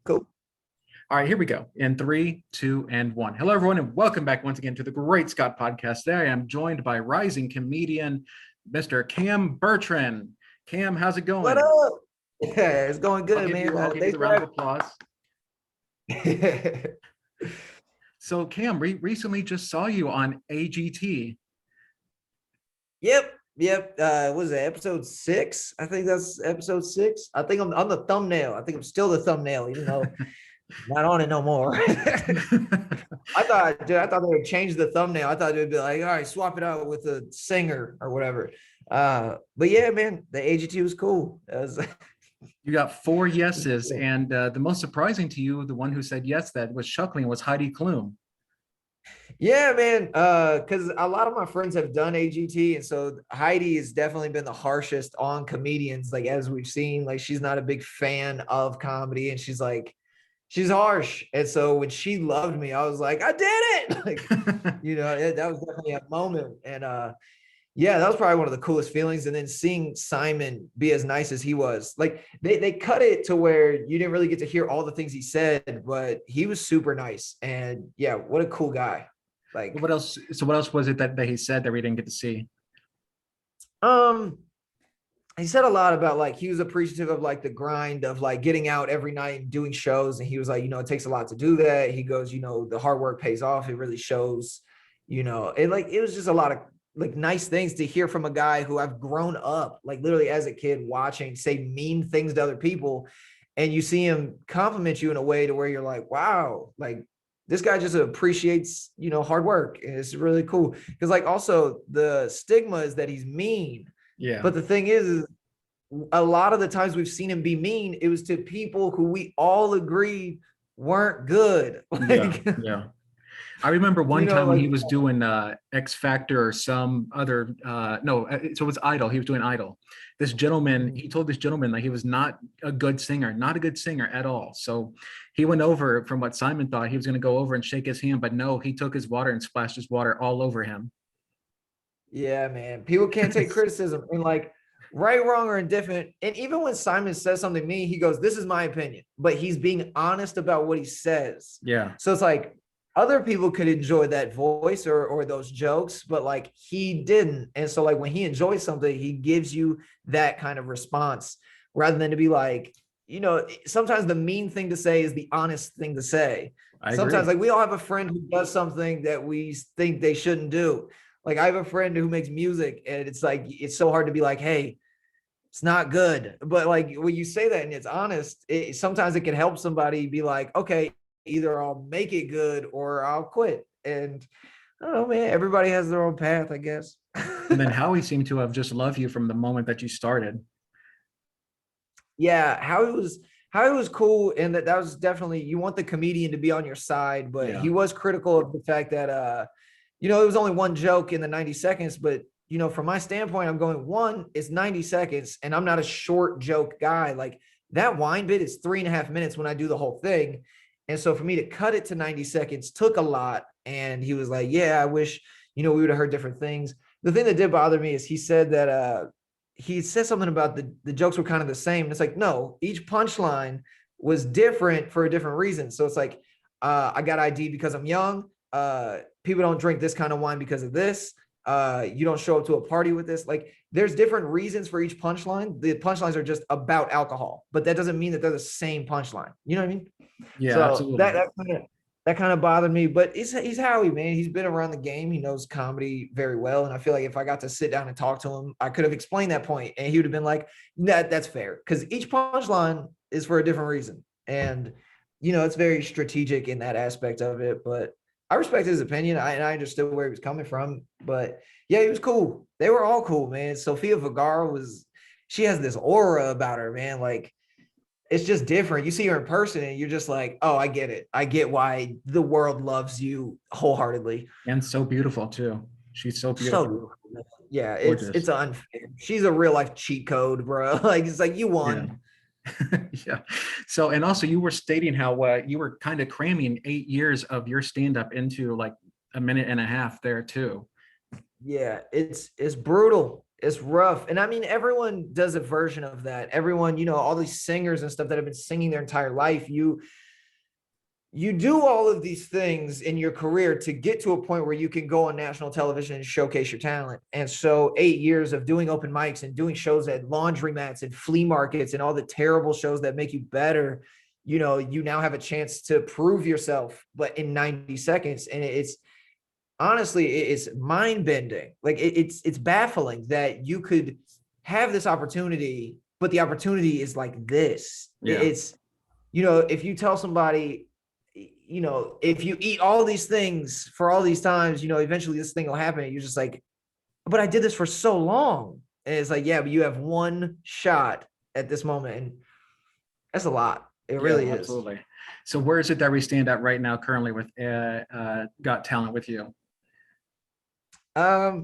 Cool. All right, here we go. In 3, 2, and 1. Hello, everyone, and welcome back once again to the Great Scott Podcast. Today, I am joined by rising comedian, Mr. Cam Bertrand. Cam, how's it What going? up? Yeah, it's going I'll good, give man. you, I'll give you Thanks the for round of having applause. me. So, Cam, we recently just saw you on AGT. Yep. What is it, episode 6? I think that's episode 6. I think I'm on the thumbnail. I think I'm still the thumbnail, even though I'm not on it no more. I thought they would change the thumbnail. I thought it would be like, all right, swap it out with a singer or whatever. But yeah, man, the AGT was cool. You got 4 yeses, and the most surprising to you, the one who said yes that was chuckling, was Heidi Klum. Yeah, man. Because a lot of my friends have done AGT, and so Heidi has definitely been the harshest on comedians. Like as we've seen, like she's not a big fan of comedy, and she's harsh. And so when she loved me, I was like, I did it. That was definitely a moment. And yeah, that was probably one of the coolest feelings. And then seeing Simon be as nice as he was, like they cut it to where you didn't really get to hear all the things he said, but he was super nice. And yeah, what a cool guy. Like, What else? So, what else was it that he said that we didn't get to see? um, he said a lot about like he was appreciative of like the grind of like getting out every night and doing shows. And he was like, it takes a lot to do that. He goes, the hard work pays off. It really shows, it was just a lot of like nice things to hear from a guy who I've grown up, like literally as a kid watching say mean things to other people. And you see him compliment you in a way to where you're like, wow, like this guy just appreciates, hard work. And it's really cool. Cause like also the stigma is that he's mean. Yeah. But the thing is a lot of the times we've seen him be mean, it was to people who we all agreed weren't good. Yeah. I remember one time when like, he was doing X Factor or some other so it was Idol. He was doing Idol. This gentleman, he told this gentleman that he was not a good singer at all. So he went over, from what Simon thought, he was going to go over and shake his hand, but no, he took his water and splashed his water all over him. Yeah, man. People can't take criticism, and like right, wrong, or indifferent. And even when Simon says something to me, he goes, "This is my opinion," but he's being honest about what he says. Yeah. So it's like other people could enjoy that voice or those jokes, but like he didn't. And so like when he enjoys something, he gives you that kind of response rather than to be like, sometimes the mean thing to say is the honest thing to say. Sometimes like we all have a friend who does something that we think they shouldn't do. Like I have a friend who makes music, and it's like, it's so hard to be like, hey, it's not good. But like when you say that and it's honest, sometimes it can help somebody be like, okay, either I'll make it good or I'll quit. And I don't know, man, everybody has their own path, I guess. And then Howie seemed to have just loved you from the moment that you started. Yeah, Howie was cool. And that was definitely, you want the comedian to be on your side, but he was critical of the fact that, it was only one joke in the 90 seconds, but from my standpoint, I'm going, one, it's 90 seconds and I'm not a short joke guy. Like that wine bit is 3.5 minutes when I do the whole thing. And so for me to cut it to 90 seconds took a lot. And he was like, yeah, I wish, we would have heard different things. The thing that did bother me is he said that, he said something about the jokes were kind of the same. And it's like, no, each punchline was different for a different reason. So it's like, I got ID because I'm young. People don't drink this kind of wine because of this. You don't show up to a party with this. Like there's different reasons for each punchline. The punchlines are just about alcohol, but that doesn't mean that they're the same punchline. You know what I mean? Yeah, so absolutely. That kind of bothered me, but he's Howie, man. He's been around the game. He knows comedy very well. And I feel like if I got to sit down and talk to him, I could have explained that point and he would have been like, that's fair. Cause each punchline is for a different reason. And, it's very strategic in that aspect of it, but I respect his opinion. And I understood where he was coming from, but yeah, he was cool. They were all cool, man. Sofia Vergara she has this aura about her, man. Like it's just different. You see her in person and you're just like, oh, I get it. I get why the world loves you wholeheartedly. And so beautiful too. She's so beautiful. So beautiful. Yeah, it's unfair. She's a real life cheat code, bro. Like it's like you won. Yeah. Yeah. So, and also you were stating how you were kind of cramming 8 years of your stand-up into like a minute and a half there too. Yeah, it's brutal. It's rough. And I mean, everyone does a version of that. Everyone, all these singers and stuff that have been singing their entire life, you do all of these things in your career to get to a point where you can go on national television and showcase your talent. And so 8 years of doing open mics and doing shows at laundromats and flea markets and all the terrible shows that make you better, you now have a chance to prove yourself, but in 90 seconds. And it's honestly, it's mind bending. Like it's baffling that you could have this opportunity, but the opportunity is like this. Yeah. It's, if you tell somebody, if you eat all these things for all these times, eventually this thing will happen. And you're just like, but I did this for so long. And it's like, yeah, but you have one shot at this moment. And that's a lot. It really is. Absolutely. So where is it that we stand at right now currently with Got Talent with you? I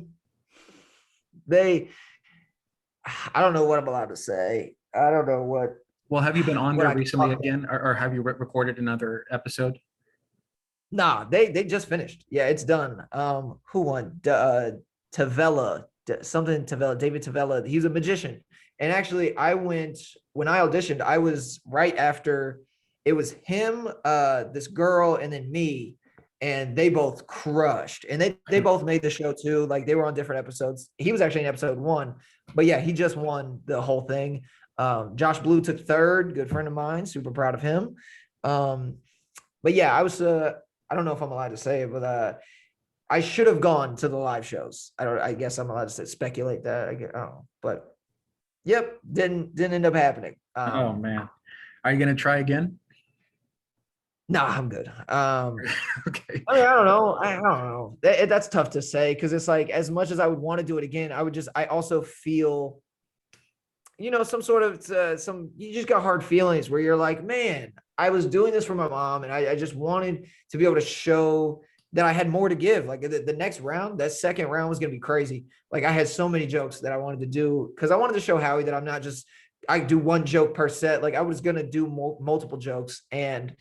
don't know what I'm allowed to say. I don't know what. Well, have you been on there recently again, or have you recorded another episode? Nah, they just finished. Yeah, it's done. Who won? Tavella, David Tavella. He's a magician. And actually, when I auditioned, I was right after. It was him, this girl, and then me, and they both crushed. And they both made the show too. Like they were on different episodes. He was actually in episode 1, but yeah, he just won the whole thing. Josh Blue took 3rd. Good friend of mine. Super proud of him. But yeah, I was. I don't know if I'm allowed to say it, but I should have gone to the live shows. I guess I'm allowed to speculate that. But yep, didn't end up happening. Oh man, are you gonna try again? No, I'm good. Okay. I mean, I don't know. That's tough to say because it's like as much as I would want to do it again, I also feel, some sort of you just got hard feelings where you're like, man, I was doing this for my mom, and I just wanted to be able to show that I had more to give. Like the next round, that second round was going to be crazy. Like I had so many jokes that I wanted to do because I wanted to show Howie that I'm not just, I do one joke per set. Like I was going to do multiple jokes, and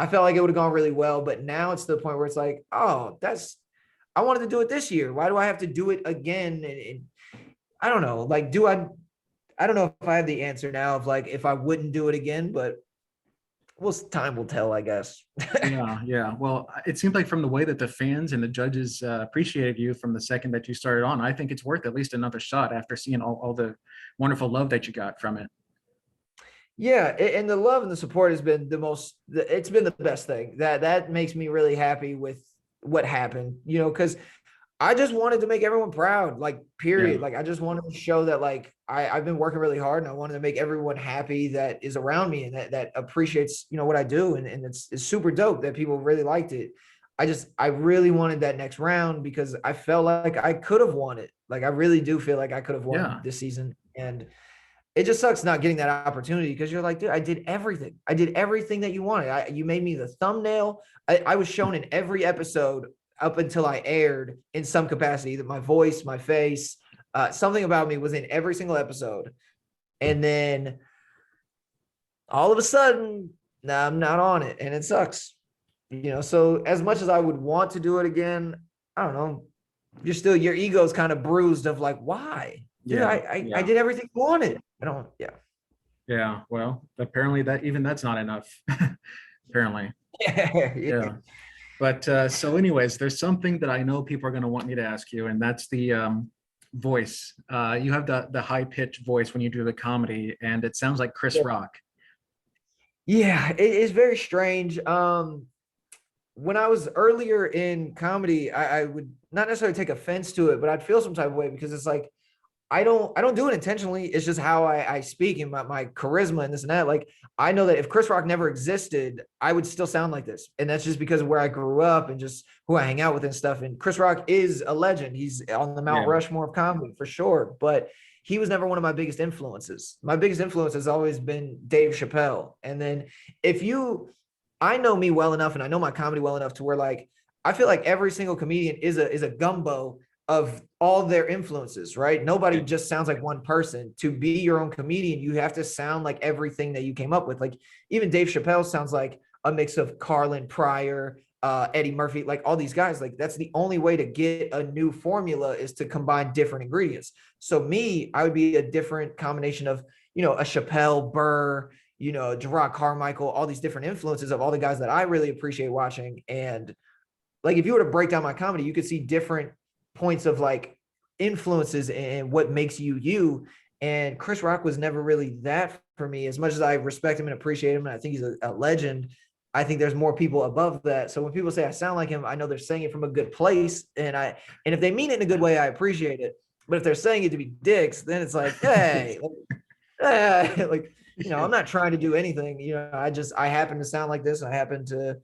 I felt like it would have gone really well. But now it's to the point where it's like, oh, I wanted to do it this year. Why do I have to do it again? And I don't know. Like, I don't know if I have the answer now of like, if I wouldn't do it again, but time will tell, I guess. Yeah. Well, it seems like from the way that the fans and the judges appreciated you from the second that you started on, I think it's worth at least another shot after seeing all the wonderful love that you got from it. Yeah, and the love and the support has been it's been the best thing. That makes me really happy with what happened, because I just wanted to make everyone proud, like, period. Yeah. Like, I just wanted to show that, like, I've been working really hard, and I wanted to make everyone happy that is around me and that appreciates, what I do. And it's super dope that people really liked it. I really wanted that next round because I felt like I could have won it. Like, I really do feel like I could have won this season. And it just sucks not getting that opportunity because you're like, dude, I did everything. I did everything that you wanted. You made me the thumbnail. I was shown in every episode up until I aired in some capacity, that my voice, my face, something about me was in every single episode. And then all of a sudden, now I'm not on it, and it sucks. So as much as I would want to do it again, I don't know. Your ego's kind of bruised of like, why? Dude, I did everything you wanted. Yeah. Well, apparently that's not enough. Apparently. Yeah. But so anyways, there's something that I know people are going to want me to ask you, and that's the voice. You have the high pitched voice when you do the comedy, and it sounds like Chris Rock. Yeah, it is very strange. When I was earlier in comedy, I would not necessarily take offense to it, but I'd feel some type of way because it's like, I don't do it intentionally. It's just how I speak and my charisma and this and that. Like, I know that if Chris Rock never existed, I would still sound like this. And that's just because of where I grew up and just who I hang out with and stuff. And Chris Rock is a legend. He's on the Mount Rushmore of comedy for sure. But he was never one of my biggest influences. My biggest influence has always been Dave Chappelle. And then I know me well enough and I know my comedy well enough to where, like, I feel like every single comedian is a gumbo of all their influences, right? Nobody just sounds like one person. To be your own comedian, you have to sound like everything that you came up with. Like, even Dave Chappelle sounds like a mix of Carlin Pryor, Eddie Murphy, like all these guys, like that's the only way to get a new formula is to combine different ingredients. So me, I would be a different combination of, a Chappelle, Burr, Gerard Carmichael, all these different influences of all the guys that I really appreciate watching. And like, if you were to break down my comedy, you could see different points of like influences and what makes you you. And Chris Rock was never really that for me. As much as I respect him and appreciate him, and I think he's a legend, I think there's more people above that. So when people say I sound like him, I know they're saying it from a good place. And if they mean it in a good way, I appreciate it. But if they're saying it to be dicks, then it's like, hey, like, I'm not trying to do anything. I happen to sound like this. I happen to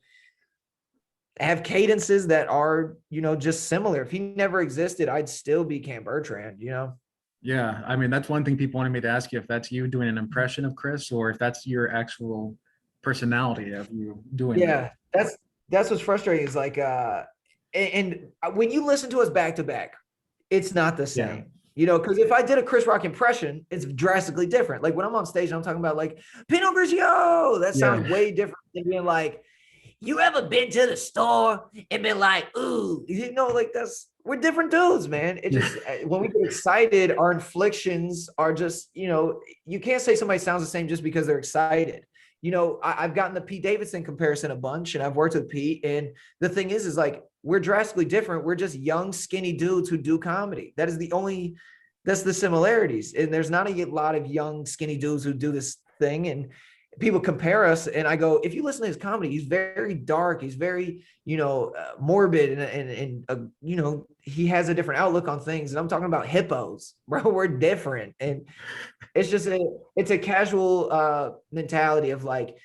have cadences that are, just similar. If he never existed, I'd still be Cam Bertrand, Yeah, I mean, that's one thing people wanted me to ask you, if that's you doing an impression of Chris or if that's your actual personality of you doing Yeah, that's what's frustrating is like and when you listen to us back to back, it's not the same. Because if I did a Chris Rock impression, it's drastically different. Like when I'm on stage, I'm talking about like Pinot Grigio. That sounds way different than being like, you ever been to the store and been like, ooh, like we're different dudes, man. It just when we get excited, our inflections are just, you can't say somebody sounds the same just because they're excited. I've gotten the Pete Davidson comparison a bunch, and I've worked with Pete. And the thing is like, we're drastically different. We're just young, skinny dudes who do comedy. That's the similarities. And there's not a lot of young, skinny dudes who do this thing. And people compare us, and I go, if you listen to his comedy, he's very dark. He's very, morbid, and he has a different outlook on things. And I'm talking about hippos, bro. We're different. And it's just it's a casual mentality of like,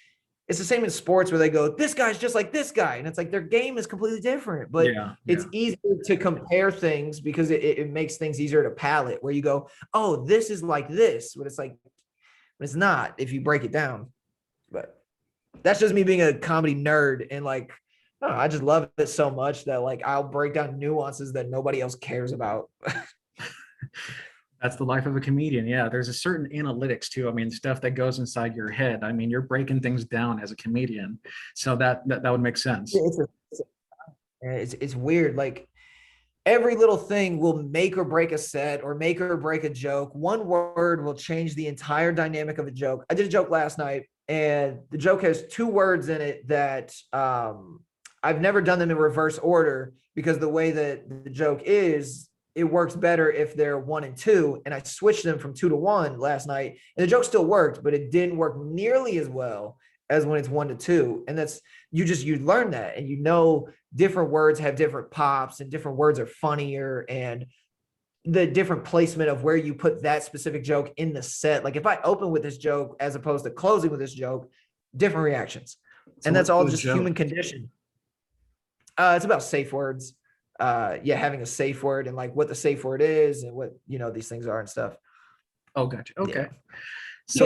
it's the same in sports where they go, this guy's just like this guy. And it's like their game is completely different, but it's easier to compare things because it makes things easier to palate, where you go, oh, this is like this, but it's not if you break it down. But that's just me being a comedy nerd. And like, I just love it so much that like, I'll break down nuances that nobody else cares about. That's the life of a comedian. Yeah, there's a certain analytics too. I mean, stuff that goes inside your head. I mean, you're breaking things down as a comedian, so that would make sense. It's weird. Like every little thing will make or break a set or make or break a joke. One word will change the entire dynamic of a joke. I did a joke last night, and the joke has 2 words in it that I've never done them in reverse order, because the way that the joke is, it works better if they're 1 and 2. And I switched them from 2 to 1 last night, and the joke still worked, but it didn't work nearly as well as when it's 1 to 2. And that's, you learn that, and different words have different pops, and different words are funnier, and the different placement of where you put that specific joke in the set. Like if I open with this joke as opposed to closing with this joke, different reactions. So and that's all just human condition. It's about safe words. Having a safe word, and like what the safe word is, and what, these things are and stuff. Oh, gotcha. Okay. Yeah. So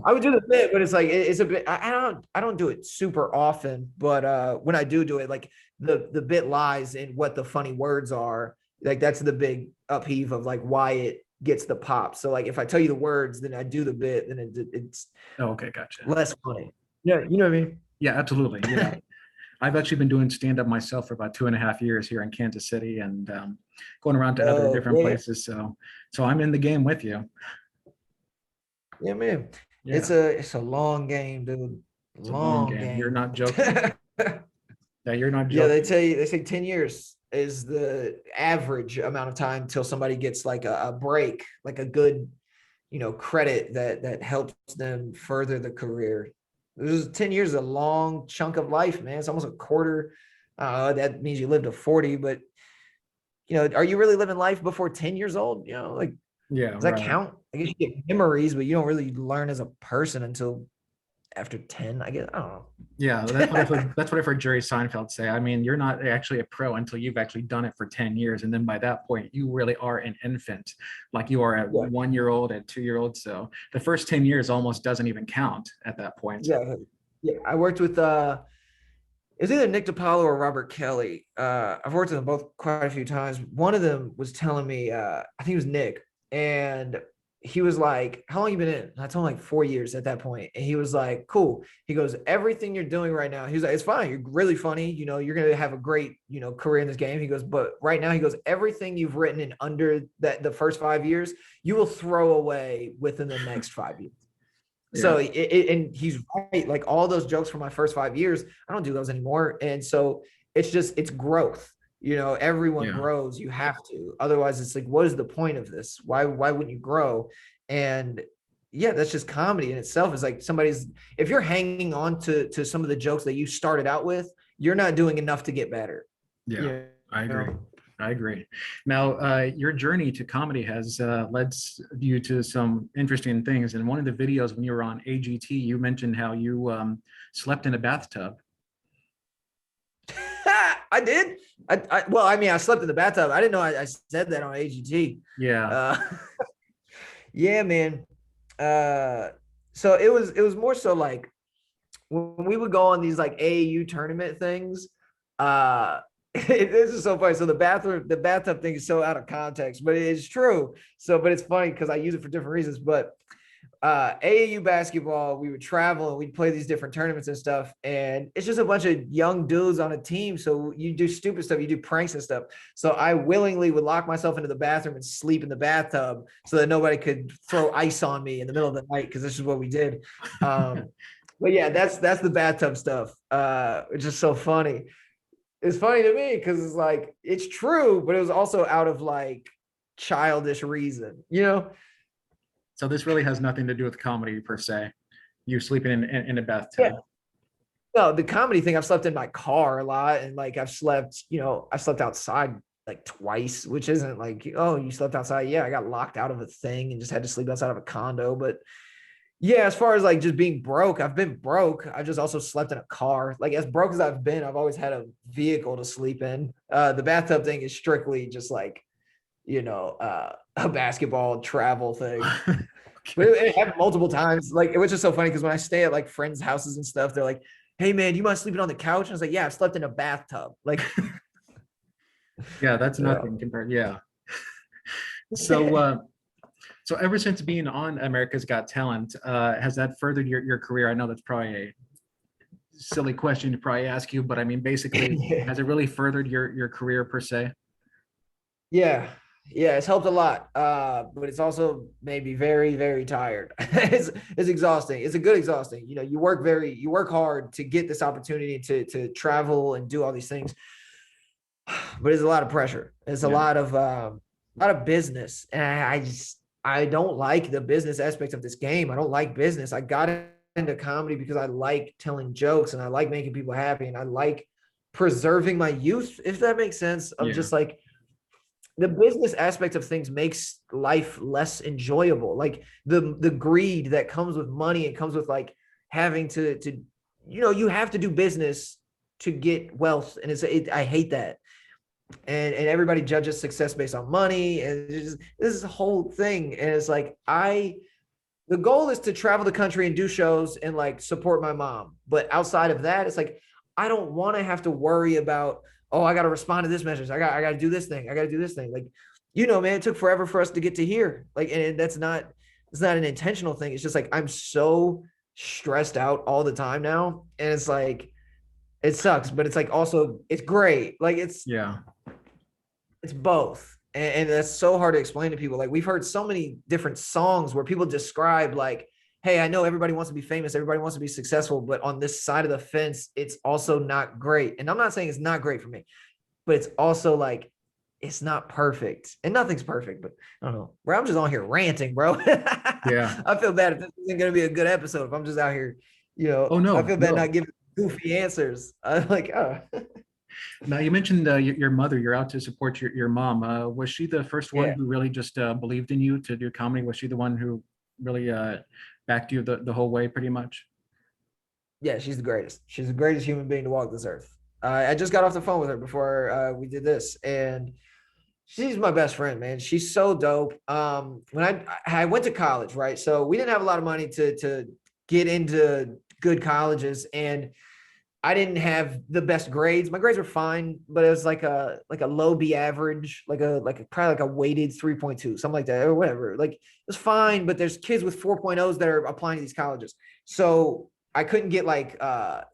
I would do the bit, but it's like, it's a bit, I don't do it super often, but when I do it, like the bit lies in what the funny words are. Like that's the big upheave of like why it gets the pop. So like if I tell you the words, then I do the bit, then it's okay, gotcha, less funny. Yeah, you know what I mean? Yeah, absolutely. Yeah. I've actually been doing stand-up myself for about 2.5 years here in Kansas City, and going around to other different places. So I'm in the game with you. Yeah, man. Yeah. It's a long game, dude. It's long game. You're not joking. Yeah, you're not joking. Yeah, they say 10 years is the average amount of time till somebody gets like a break, like a good, credit that helps them further the career. 10 years is a long chunk of life, man. It's almost a quarter. That means you live to 40, but are you really living life before 10 years old? Like, does that count? I guess you get memories, but you don't really learn as a person until after 10, I guess. I don't know. Yeah, that's what I've heard Jerry Seinfeld say. I mean, you're not actually a pro until you've actually done it for 10 years. And then by that point, you really are an infant, like you are a 1-year-old, a 2-year-old. So the first 10 years almost doesn't even count at that point. Yeah. I worked with, it was either Nick DiPaolo or Robert Kelly. I've worked with them both quite a few times. One of them was telling me, I think it was Nick, and he was like, how long you been in? I told him like 4 years at that point. And he was like, cool. He goes, everything you're doing right now. He was like, it's fine. You're really funny. You know, you're going to have a great, you know, career in this game. He goes, but right now, he goes, everything you've written in under the first 5 years, you will throw away within the next 5 years. Yeah. So and he's right. Like all those jokes from my first 5 years, I don't do those anymore. And so it's growth. You know, everyone grows. You have to. Otherwise, it's like, what is the point of this? Why wouldn't you grow? And yeah, that's just comedy in itself. Is like if you're hanging on to some of the jokes that you started out with, you're not doing enough to get better. Yeah, I agree. I agree. Now, your journey to comedy has led you to some interesting things. In one of the videos when you were on AGT, you mentioned how you slept in a bathtub. I did. Well, I mean, I slept in the bathtub. I didn't know I said that on AGT. Yeah. Yeah, man. So it was more so like when we would go on these like AAU tournament things. This is so funny. So the bathtub thing is so out of context, but it is true. So, but it's funny because I use it for different reasons. But AAU basketball, we would travel and we'd play these different tournaments and stuff. And it's just a bunch of young dudes on a team. So you do stupid stuff, you do pranks and stuff. So I willingly would lock myself into the bathroom and sleep in the bathtub so that nobody could throw ice on me in the middle of the night, because this is what we did. But yeah, that's the bathtub stuff, which is so funny. It's funny to me because it's like, it's true, but it was also out of like childish reason, you know? So this really has nothing to do with comedy per se. You sleeping in a bathtub. Yeah. No, the comedy thing, I've slept in my car a lot, and like I've slept, you know, I slept outside like twice, which isn't like, oh, you slept outside. Yeah, I got locked out of a thing and just had to sleep outside of a condo. But yeah, as far as like just being broke, I've been broke. I just also slept in a car. Like as broke as I've been, I've always had a vehicle to sleep in. The bathtub thing is strictly just like, you know, a basketball travel thing. Okay. But it happened multiple times. Like it was just so funny because when I stay at like friends' houses and stuff, they're like, "Hey man, you mind sleeping on the couch?" And I was like, "Yeah, I've slept in a bathtub." Like, yeah, that's nothing compared. Yeah. So ever since being on America's Got Talent, has that furthered your career? I know that's probably a silly question to probably ask you, but I mean, basically, has it really furthered your career per se? Yeah, it's helped a lot, but it's also made me very, very tired. It's exhausting. It's a good exhausting. You know, you work hard to get this opportunity to travel and do all these things, but it's a lot of pressure. It's a lot of business, and I don't like the business aspect of this game. I don't like business. I got into comedy because I like telling jokes and I like making people happy and I like preserving my youth, if that makes sense. Of just like, the business aspect of things makes life less enjoyable. Like the greed that comes with money, and comes with like having to you know, you have to do business to get wealth, and I hate that. And everybody judges success based on money, and this is a whole thing. And it's like, the goal is to travel the country and do shows and like support my mom. But outside of that, it's like, I don't want to have to worry about, oh, I got to respond to this message. I got to do this thing. I got to do this thing. Like, you know, man, it took forever for us to get to here. Like, and it's not an intentional thing. It's just like, I'm so stressed out all the time now. And it's like, it sucks, but it's like, also it's great. Like it's both. And that's so hard to explain to people. Like we've heard so many different songs where people describe like, hey, I know everybody wants to be famous, everybody wants to be successful, but on this side of the fence, it's also not great. And I'm not saying it's not great for me, but it's also like, it's not perfect, and nothing's perfect. But I don't know, bro, I'm just on here ranting, bro. Yeah. I feel bad if this isn't going to be a good episode, if I'm just out here, you know. Oh, no, I feel bad not giving goofy answers. I'm like, oh. Now you mentioned your mother. You're out to support your mom. Was she the first one who really just believed in you to do comedy? Was she the one who really backed you the whole way, pretty much? Yeah, she's the greatest. She's the greatest human being to walk this earth. I just got off the phone with her before we did this, and she's my best friend, man. She's so dope. When I went to college, right? So we didn't have a lot of money to get into good colleges, and I didn't have the best grades. My grades were fine, but it was like a low B average, probably like a weighted 3.2, something like that, or whatever. Like it was fine, but there's kids with 4.0s that are applying to these colleges. So I couldn't get like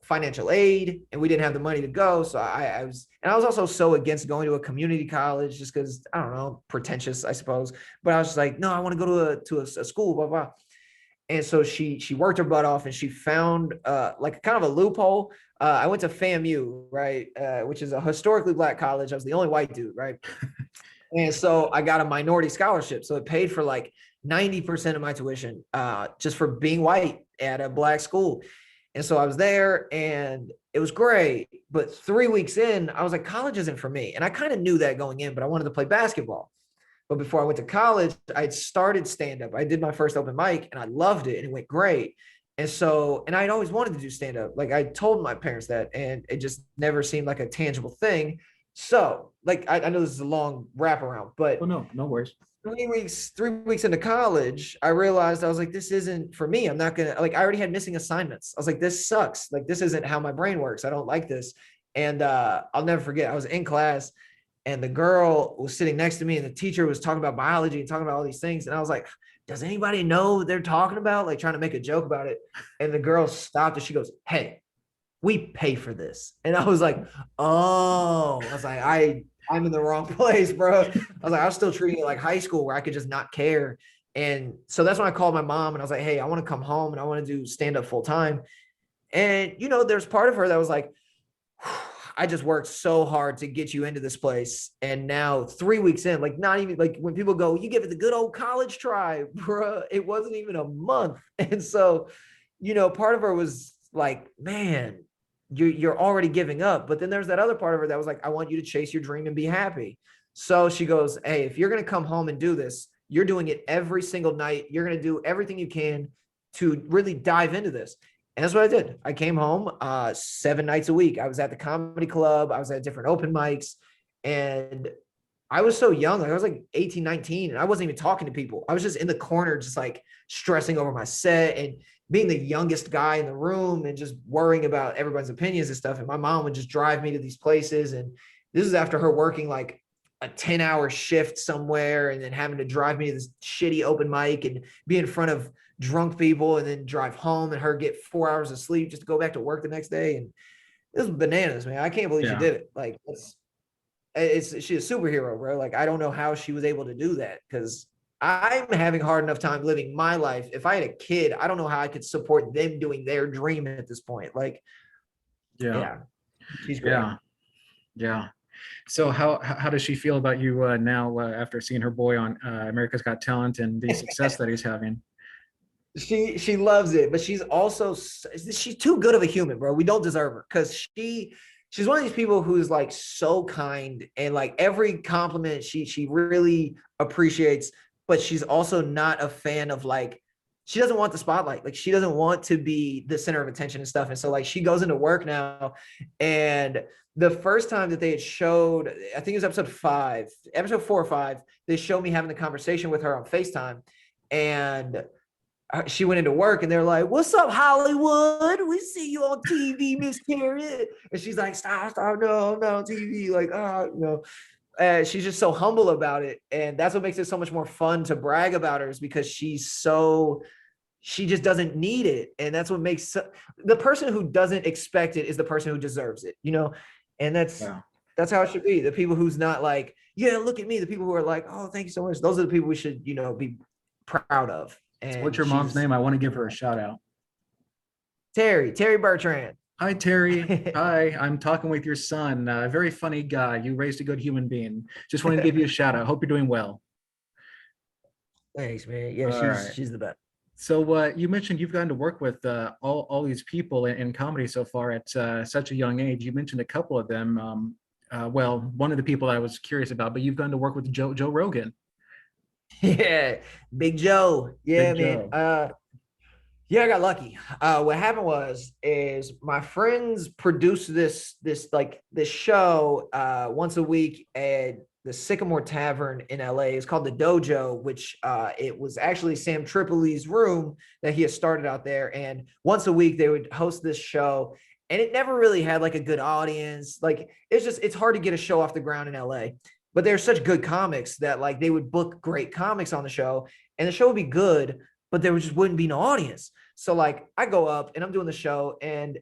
financial aid, and we didn't have the money to go. So I was also so against going to a community college just because I don't know, pretentious, I suppose. But I was just like, no, I want to go to a school, blah blah. And so she worked her butt off, and she found like kind of a loophole. I went to FAMU, right, which is a historically black college. I was the only white dude, right, and so I got a minority scholarship, so it paid for like 90% of my tuition, just for being white at a black school. And so I was there, and it was great. But 3 weeks in, I was like, college isn't for me, and I kind of knew that going in, but I wanted to play basketball. But before I went to college, I had started stand up. I did my first open mic, and I loved it, and it went great. And so, and I'd always wanted to do stand up. Like I told my parents that, and it just never seemed like a tangible thing. So, like, I know this is a long wraparound, but Oh no, no worries. 3 weeks into college, I realized I was like, this isn't for me. I'm not gonna, like, I already had missing assignments. I was like, this sucks. Like, this isn't how my brain works. I don't like this. And I'll never forget. I was in class, and the girl was sitting next to me, and the teacher was talking about biology and talking about all these things. And I was like, does anybody know what they're talking about? Like trying to make a joke about it. And the girl stopped, and she goes, hey, we pay for this. And I was like, oh, I was like, I'm in the wrong place, bro. I was like, I was still treating it like high school where I could just not care. And so that's when I called my mom, and I was like, hey, I want to come home, and I want to do stand up full time. And, there's part of her that was like, I just worked so hard to get you into this place. And now 3 weeks in, like not even like when people go, you give it the good old college try, bro. It wasn't even a month. And so, part of her was like, man, you're already giving up. But then there's that other part of her that was like, I want you to chase your dream and be happy. So she goes, hey, if you're going to come home and do this, you're doing it every single night. You're going to do everything you can to really dive into this. And that's what I did. I came home 7 nights a week. I was at the comedy club. I was at different open mics. And I was so young. Like I was like 18, 19, and I wasn't even talking to people. I was just in the corner, just like stressing over my set and being the youngest guy in the room and just worrying about everyone's opinions and stuff. And my mom would just drive me to these places. And this is after her working like a 10-hour shift somewhere and then having to drive me to this shitty open mic and be in front of drunk people and then drive home and her get 4 hours of sleep just to go back to work the next day. And it was bananas, man. I can't believe she did it. Like she's a superhero, bro. Like I don't know how she was able to do that, because I'm having a hard enough time living my life. If I had a kid, I don't know how I could support them doing their dream at this point. Like, yeah, she's great. Yeah. So how does she feel about you now after seeing her boy on America's Got Talent and the success that he's having? She loves it, but she's too good of a human, bro. We don't deserve her, because she's one of these people who's like so kind, and like every compliment she really appreciates, but she's also not a fan of like, she doesn't want the spotlight. Like she doesn't want to be the center of attention and stuff. And so like she goes into work now, and the first time that they had showed, I think it was episode 4 or 5, they showed me having the conversation with her on FaceTime, and she went into work, and they're like, what's up, Hollywood? We see you on TV, Miss Carrot. And she's like, stop, no, I'm not on TV. Like, she's just so humble about it. And that's what makes it so much more fun to brag about her, is because she just doesn't need it. And that's what makes the person who doesn't expect it is the person who deserves it, And that's how it should be. The people who's not like, yeah, look at me. The people who are like, oh, thank you so much. Those are the people we should, be proud of. And what's your mom's name? I want to give her a shout out. Terry Bertrand. Hi, Terry. Hi, I'm talking with your son. A very funny guy. You raised a good human being. Just wanted to give you a shout out. Hope you're doing well. Thanks, man. Yeah, she's the best. So you mentioned you've gotten to work with all these people in comedy so far at such a young age. You mentioned a couple of them. One of the people I was curious about, but you've gotten to work with Joe Rogan. Yeah, Big Joe. Yeah, Big man. Joe. Yeah, I got lucky. What happened is my friends produced this show once a week, and the Sycamore Tavern in LA. It's called the Dojo, which it was actually Sam Tripoli's room that he had started out there. And once a week they would host this show. And it never really had like a good audience. Like it's hard to get a show off the ground in LA. But they're such good comics that like they would book great comics on the show and the show would be good, but there just wouldn't be no audience. So like I go up and I'm doing the show and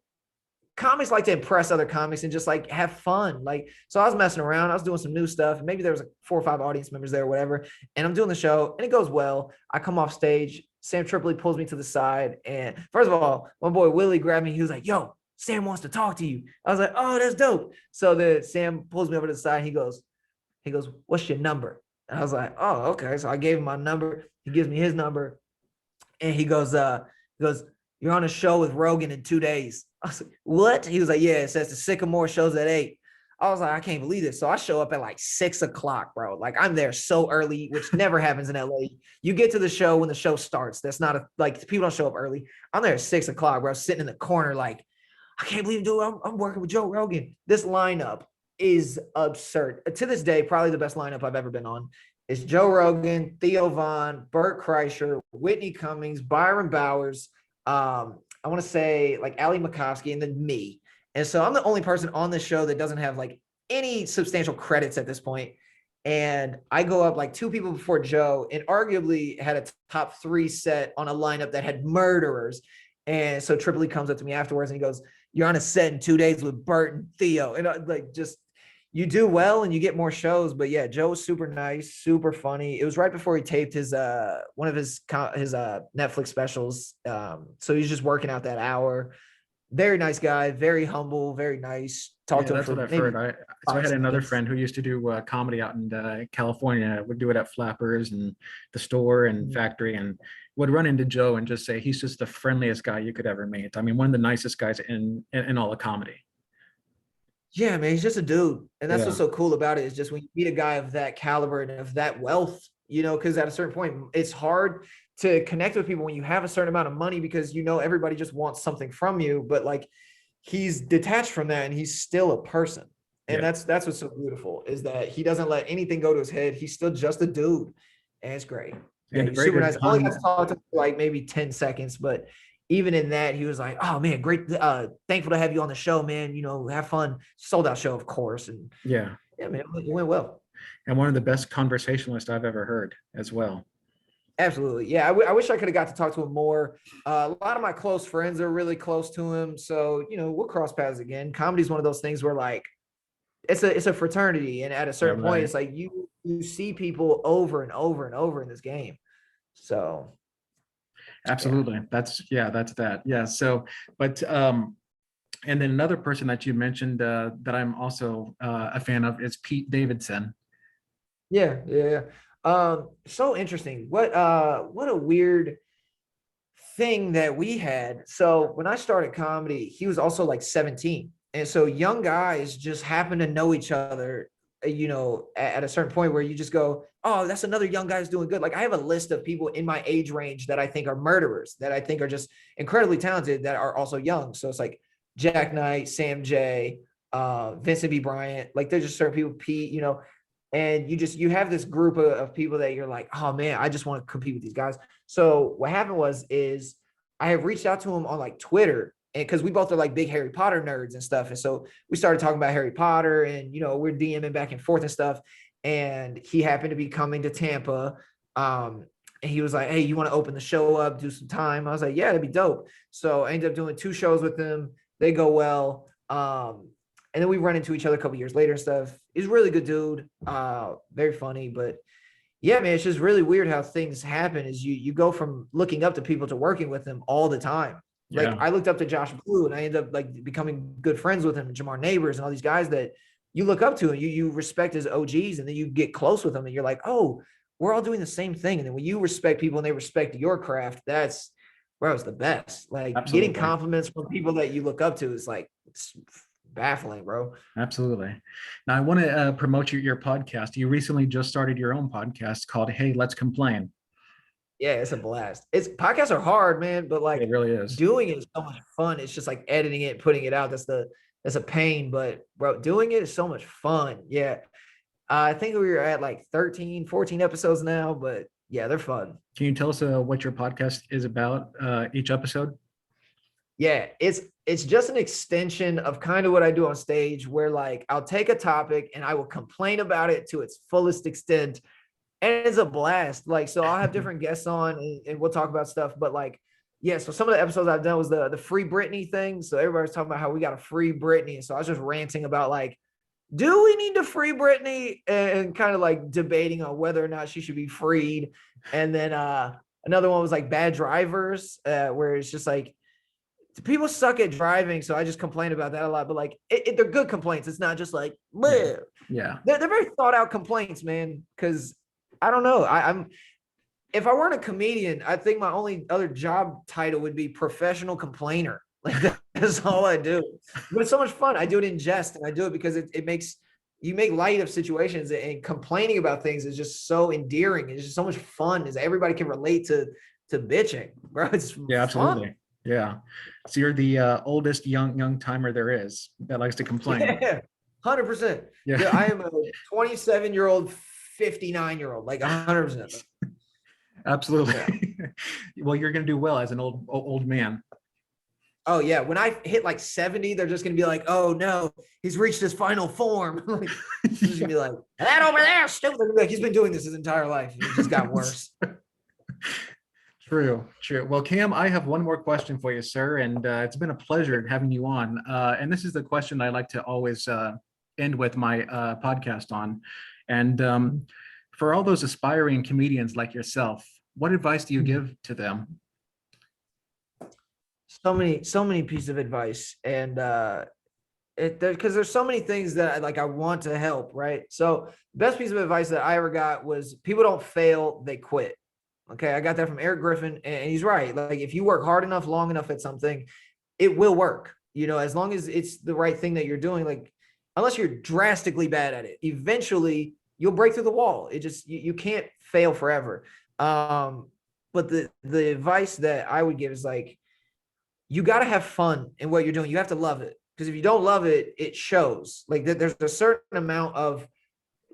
comics like to impress other comics and just like have fun. Like, so I was messing around, I was doing some new stuff, and maybe there was like 4 or 5 audience members there or whatever. And I'm doing the show and it goes well. I come off stage, Sam Tripoli pulls me to the side. And first of all, my boy Willie grabbed me. He was like, yo, Sam wants to talk to you. I was like, oh, that's dope. So the Sam pulls me over to the side. He goes, what's your number? And I was like, oh, okay. So I gave him my number. He gives me his number. And he goes, you're on a show with Rogan in 2 days. I was like, what? He was like, yeah, it says the Sycamore show's at 8. I was like, I can't believe this. So I show up at like 6 o'clock, bro. Like I'm there so early, which never happens in LA. You get to the show when the show starts. That's not like people don't show up early. I'm there at 6 o'clock, bro, sitting in the corner like, I can't believe, dude, I'm working with Joe Rogan. This lineup is absurd. To this day, probably the best lineup I've ever been on. It's Joe Rogan, Theo Von, Bert Kreischer, Whitney Cummings, Byron Bowers, I want to say like Ali Makovsky, and then me. And so I'm the only person on this show that doesn't have like any substantial credits at this point. And I go up like 2 people before Joe and arguably had a top 3 set on a lineup that had murderers. And so Tripoli comes up to me afterwards and he goes, you're on a set in 2 days with Bert and Theo. And like, just, you do well and you get more shows. But yeah, Joe was super nice, super funny. It was right before he taped his one of his Netflix specials. So he's just working out that hour. Very nice guy, very humble, very nice. Talked to him. That's what I've heard. I had another friend who used to do comedy out in California. Would do it at Flappers and the Store and Factory, and would run into Joe and just say he's just the friendliest guy you could ever meet. I mean, one of the nicest guys in all of comedy. Yeah, man, he's just a dude. And that's what's so cool about it, is just when you meet a guy of that caliber and of that wealth, you know, because at a certain point, it's hard to connect with people when you have a certain amount of money, because, you know, everybody just wants something from you. But like, he's detached from that and he's still a person. And that's what's so beautiful, is that he doesn't let anything go to his head. He's still just a dude. And it's great. And he's super nice. I only got to talk to him for like maybe 10 seconds, but even in that, he was like, oh man, great. Thankful to have you on the show, man. You know, have fun. Sold out show, of course. And yeah, man, it went well. And one of the best conversationalists I've ever heard as well. Absolutely. Yeah. I wish I could have got to talk to him more. A lot of my close friends are really close to him. So, you know, we'll cross paths again. Comedy is one of those things where like, it's a fraternity. And at a certain point, it's like you see people over and over and over in this game. So absolutely. That's that. Yeah. So, but, and then another person that you mentioned that I'm also a fan of is Pete Davidson. Yeah. So interesting. What a weird thing that we had. So when I started comedy, he was also like 17. And so young guys just happen to know each other, you know, at a certain point where you just go, oh, that's another young guy who's doing good. Like I have a list of people in my age range that I think are murderers, that I think are just incredibly talented, that are also young. So it's like Jack Knight, Sam J, Vincent B. Bryant. Like there's just certain people, Pete, you know, and you have this group of people that you're like, oh man, I just want to compete with these guys. So what happened is I have reached out to him on like Twitter, and because we both are like big Harry Potter nerds and stuff. And so we started talking about Harry Potter, and, you know, we're DMing back and forth and stuff. And he happened to be coming to Tampa. And he was like, hey, you want to open the show up, do some time? I was like, yeah, that'd be dope. So I ended up doing 2 shows with him. They go well. And then we run into each other a couple years later and stuff. He's a really good dude. Very funny. But yeah, man, it's just really weird how things happen, is you go from looking up to people to working with them all the time. Like I looked up to Josh Blue and I ended up like becoming good friends with him, and Jamar Neighbors and all these guys that you look up to and you respect as OGs, and then you get close with them and you're like, oh, we're all doing the same thing. And then when you respect people and they respect your craft, that's where it was the best. Like getting compliments from people that you look up to is like, it's baffling, bro. Absolutely. Now I want to promote your podcast. You recently just started your own podcast called Hey, Let's Complain. Yeah, it's a blast. Podcasts are hard, man, but like it really is. Doing it is so much fun. It's just like editing it, putting it out. That's a pain, but bro, doing it is so much fun. Yeah. I think we were at like 13, 14 episodes now, but yeah, they're fun. Can you tell us what your podcast is about, each episode? Yeah, it's just an extension of kind of what I do on stage, where like I'll take a topic and I will complain about it to its fullest extent, and it's a blast. Like, so I'll have different guests on, and we'll talk about stuff. But like, yeah, so some of the episodes I've done was the free Britney thing. So everybody's talking about how we got to free Britney, and so I was just ranting about like, do we need to free Britney, and kind of like debating on whether or not she should be freed. And then another one was like bad drivers, where it's just like people suck at driving, so I just complain about that a lot. But like, they're good complaints. It's not just like, bleh. Yeah. They're very thought out complaints, man. Because I don't know, I'm if I weren't a comedian, I think my only other job title would be professional complainer. Like that's all I do. But it's so much fun. I do it in jest, and I do it because it makes you make light of situations, and complaining about things is just so endearing. It's just so much fun, as everybody can relate to bitching, bro. It's Yeah, fun. absolutely. Yeah. So you're the oldest young timer there is that likes to complain. Yeah, 100%. Yeah. I am a 27-year-old, 59-year-old, like 100%. Absolutely. Yeah. Well, you're gonna do well as an old man. Oh yeah, when I hit like 70, they're just gonna be like, "Oh no, he's reached his final form." Like, just gonna be like, "That over there, stupid." They're gonna be like, he's been doing this his entire life. It just got worse. True. Well, Cam, I have one more question for you, sir, and it's been a pleasure having you on. And this is the question I like to always end with my podcast on. And for all those aspiring comedians like yourself, what advice do you give to them? So many pieces of advice, and because there's so many things that I want to help, right? So best piece of advice that I ever got was, people don't fail, they quit. Okay, I got that from Eric Griffin, and he's right. Like, if you work hard enough, long enough at something, it will work. As long as it's the right thing that you're doing. Like, unless you're drastically bad at it, eventually you'll break through the wall. It just you can't fail forever. But the advice that I would give is like, you got to have fun in what you're doing. You have to love it, because if you don't love it, it shows. Like, there's a certain amount of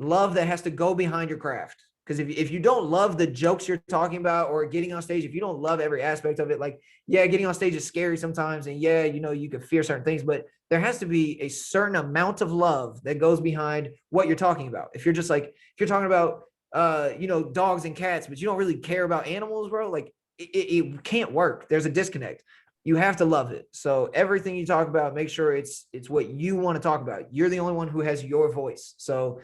love that has to go behind your craft. Because if you don't love the jokes you're talking about, or getting on stage, if you don't love every aspect of it, like, yeah, getting on stage is scary sometimes, and yeah, you can fear certain things, but there has to be a certain amount of love that goes behind what you're talking about. If you're just like, if you're talking about dogs and cats, but you don't really care about animals, bro, like it can't work. There's a disconnect. You have to love it. So everything you talk about, make sure it's what you want to talk about. You're the only one who has your voice. So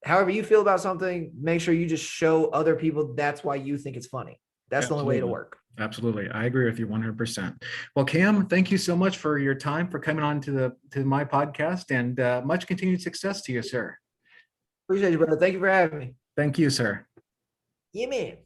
however you feel about something, make sure you just show other people that's why you think it's funny. That's the only way to work. Absolutely. I agree with you 100%. Well, Cam, thank you so much for your time, for coming on to my podcast, and much continued success to you, sir. Appreciate you, brother. Thank you for having me. Thank you, sir. Yeah, man.